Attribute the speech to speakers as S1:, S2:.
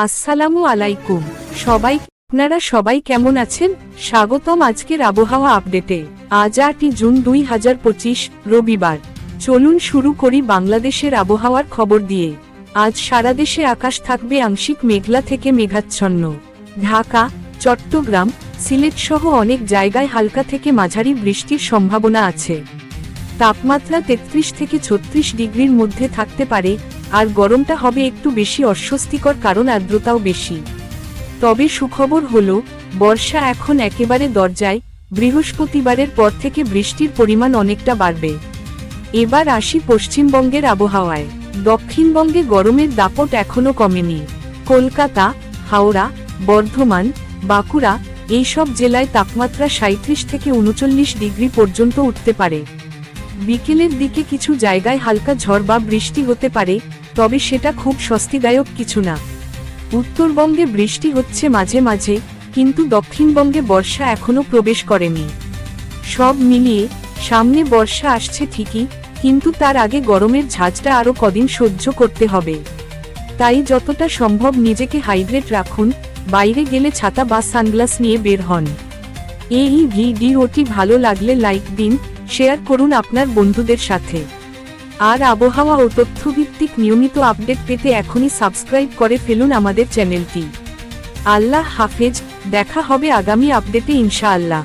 S1: আসসালামু আলাইকুম সবাই, আপনারা সবাই কেমন আছেন? স্বাগতম আজকের আবহাওয়া আপডেটে। আজ 8 জুন 2025 রবিবার। চলুন শুরু করি বাংলাদেশের আবহাওয়ার খবর দিয়ে। আজ সারা দেশে আকাশ থাকবে আংশিক মেঘলা থেকে মেঘাচ্ছন্ন। ঢাকা, চট্টগ্রাম, সিলেট সহ অনেক জায়গায় হালকা থেকে মাঝারি বৃষ্টির সম্ভাবনা আছে। তাপমাত্রা 33 থেকে 36 ডিগ্রির মধ্যে থাকতে পারে, আর গরমটা হবে একটু বেশি অস্বস্তিকর কারণ আর্দ্রতাও বেশি। তবে সুখবর হলো, বর্ষা এখন একেবারে দরজায়। বৃহস্পতিবারের পর থেকে বৃষ্টির পরিমাণ অনেকটা বাড়বে। এবার আসি পশ্চিমবঙ্গের আবহাওয়ায়। দক্ষিণবঙ্গে গরমের দাপট এখনও কমেনি। কলকাতা, হাওড়া, বর্ধমান, বাঁকুড়া এইসব জেলায় তাপমাত্রা 37 থেকে 39 ডিগ্রি পর্যন্ত উঠতে পারে। বিকেলের দিকে কিছু জায়গায় হালকা ঝড় বা বৃষ্টি হতে পারে, তবে সেটা খুব স্বস্তিদায়ক কিছু না। উত্তরবঙ্গে বৃষ্টি হচ্ছে মাঝে মাঝে, কিন্তু দক্ষিণবঙ্গে বর্ষা এখনও প্রবেশ করেনি। সব মিলিয়ে সামনে বর্ষা আসছে ঠিকই, কিন্তু তার আগে গরমের ঝাঁজটা আরও কদিন সহ্য করতে হবে। তাই যতটা সম্ভব নিজেকে হাইড্রেট রাখুন, বাইরে গেলে ছাতা বা সানগ্লাস নিয়ে বের হন। এই ভিডিওটি ভালো লাগলে লাইক দিন, শেয়ার করুন আপনার বন্ধুদের সাথে। আর আবহাওয়া ও তথ্যভিত্তিক নিয়মিত আপডেট পেতে এখনই সাবস্ক্রাইব করে ফেলুন আমাদের চ্যানেলটি। আল্লাহ হাফেজ, দেখা হবে আগামী আপডেটে ইনশাআল্লাহ।